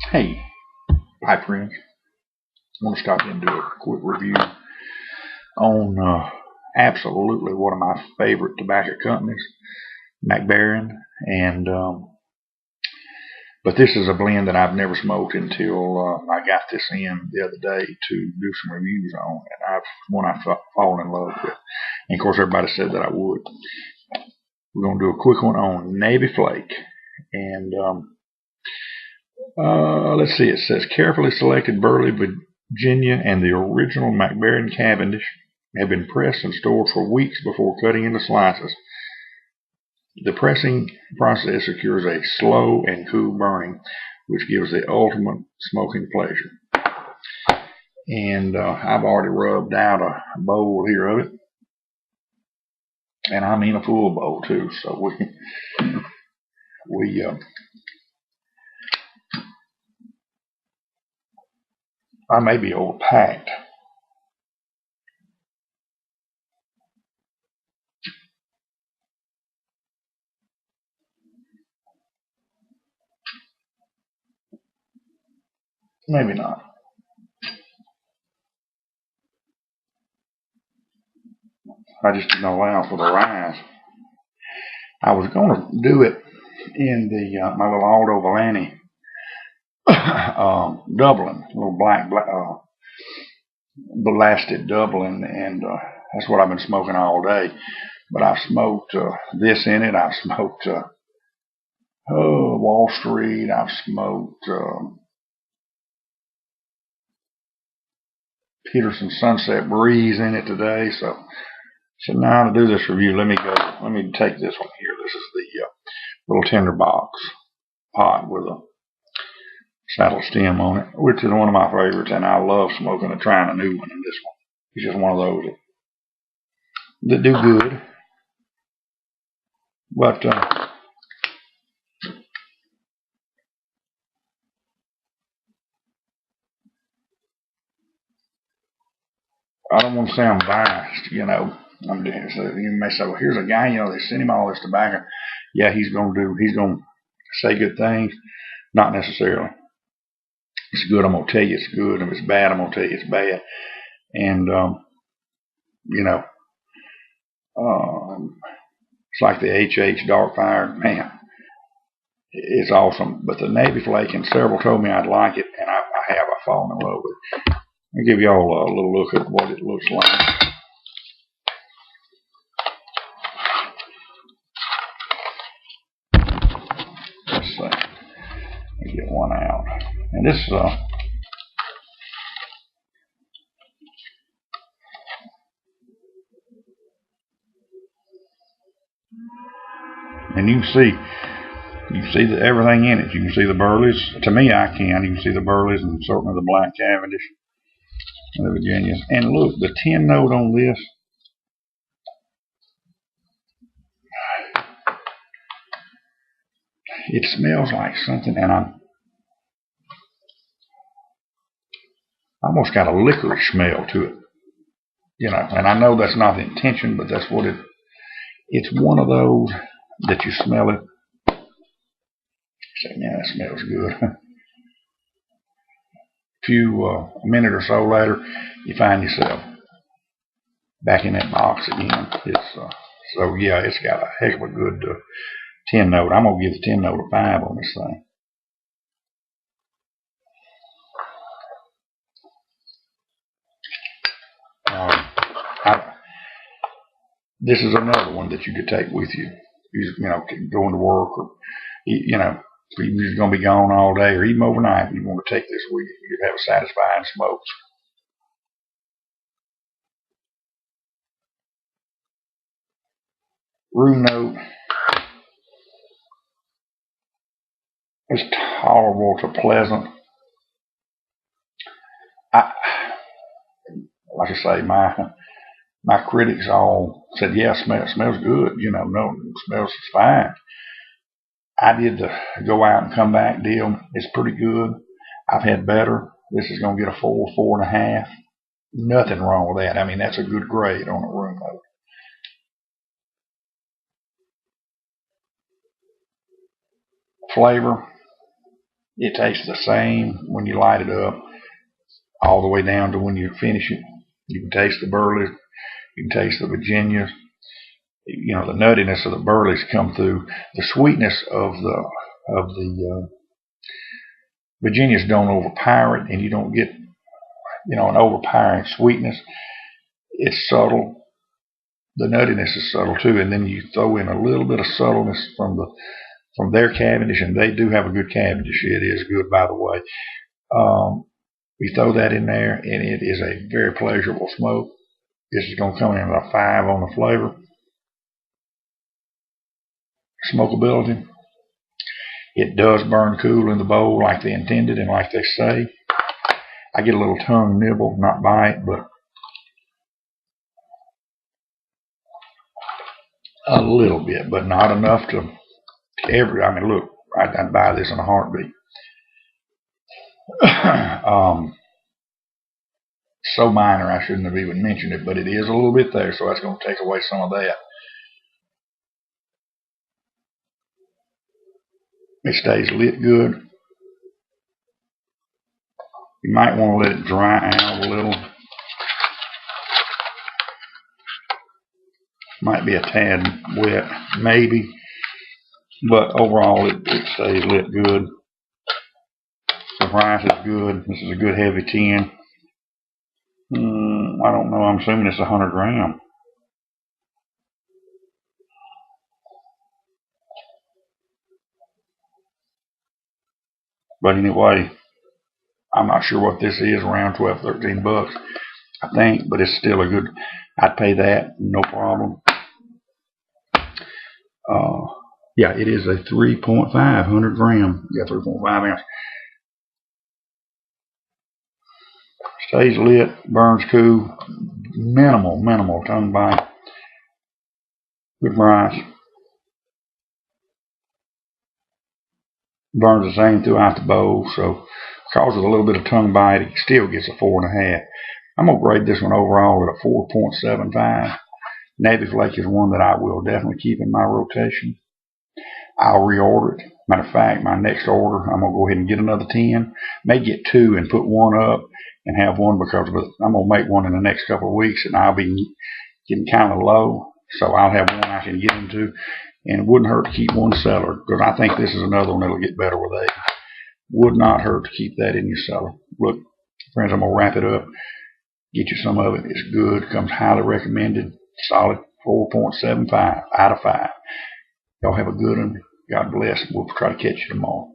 Hey, hi friends. I want to stop in and do a quick review on absolutely one of my favorite tobacco companies, Macbaren, and but this is a blend that I've never smoked until I got this in the other day to do some reviews on, and one I've fallen in love with. And of course, everybody said that I would. We're going to do a quick one on Navy Flake, and let's see. It says carefully selected Burley, Virginia, and the original Macbaren Cavendish have been pressed and stored for weeks before cutting into slices. The pressing process secures a slow and cool burning, which gives the ultimate smoking pleasure. And I've already rubbed out a bowl here of it, and I mean a full bowl too. So we I may be overpacked. Maybe not. I just didn't allow for the rise. I was going to do it in the my little Aldo Villani Dublin, little black blasted Dublin, and that's what I've been smoking all day. But I've smoked this in it. I've smoked Wall Street. I've smoked Peterson Sunset Breeze in it today. So now to do this review, let me take this one here. This is the little tinderbox pot with a saddle stem on it, which is one of my favorites, and I love smoking and trying a new one. And this one is just one of those that do good. But I don't want to sound biased, you know. So you may say, well, here's a guy, you know, they sent him all this tobacco. Yeah, he's going to say good things. Not necessarily. It's good, I'm going to tell you it's good. If it's bad, I'm going to tell you it's bad. And, you know, it's like the HH Darkfire. Man, it's awesome. But the Navy Flake, and several told me I'd like it, and I have. I've fallen in love with it. I'll give you all a little look at what it looks like. Let's see. Let me get one out. And this and you can see everything in it. You can see the Burleys. To me, I can. You can see the Burleys and certainly the Black Cavendish and the Virginias. And look, the tin note on this. It smells like something, and I almost got a licorice smell to it. You know, and I know that's not the intention, but that's what it's one of those that you smell it. Say, man, that smells good. A minute or so later, you find yourself back in that box again. So yeah, it's got a heck of a good tin note. I'm gonna give the tin note a 5 on this thing. This is another one that you could take with you. You know, going to work, or you know, if you're just gonna be gone all day, or even overnight. If you want to take this with you, you'd have a satisfying smoke. Room note is tolerable to pleasant. Like I say, my critics all said, yeah, smells good. You know, no, it smells fine. I did the go out and come back deal. It's pretty good. I've had better. This is going to get a 4, 4.5. Nothing wrong with that. I mean, that's a good grade on a room note. Flavor, It tastes the same when you light it up, all the way down to when you finish it. You can taste the burley. You can taste the Virginias. You know, the nuttiness of the burleys come through. The sweetness of the Virginias don't overpower it, and you don't get, you know, an overpowering sweetness. It's subtle. The nuttiness is subtle too, and then you throw in a little bit of subtleness from their Cavendish, and they do have a good Cavendish. It is good, by the way. We throw that in there, and it is a very pleasurable smoke. This is going to come in at a 5 on the flavor. Smokability. It does burn cool in the bowl like they intended and like they say. I get a little tongue nibble, not bite, but a little bit, but not enough to ever. I mean, look, I'd buy this in a heartbeat. So minor, I shouldn't have even mentioned it, but it is a little bit there, so that's going to take away some of that. It stays lit good. You might want to let it dry out a little. Might be a tad wet, maybe, but overall it stays lit good. The price is good. This is a good heavy tin. I don't know. I'm assuming it's 100 gram. But anyway, I'm not sure what this is, around 12, 13 bucks, I think, but it's still a good, I'd pay that, no problem. Yeah, it is a 3.5, 100 gram, yeah, 3.5 ounce. Stays lit, burns cool, minimal tongue bite. Good price. Burns the same throughout the bowl, so causes a little bit of tongue bite. It still gets a 4.5. I'm going to grade this one overall at a 4.75. Navy Flake is one that I will definitely keep in my rotation. I'll reorder it. Matter of fact, my next order, I'm going to go ahead and get another 10. May get 2 and put one up and have one, because I'm going to make one in the next couple of weeks, and I'll be getting kind of low, so I'll have one I can get into. And it wouldn't hurt to keep one cellar, because I think this is another one that'll get better with age. Would not hurt to keep that in your cellar. Look, friends, I'm going to wrap it up. Get you some of it. It's good. Comes highly recommended. Solid 4.75 out of 5. Y'all have a good one. God bless. We'll try to catch you tomorrow.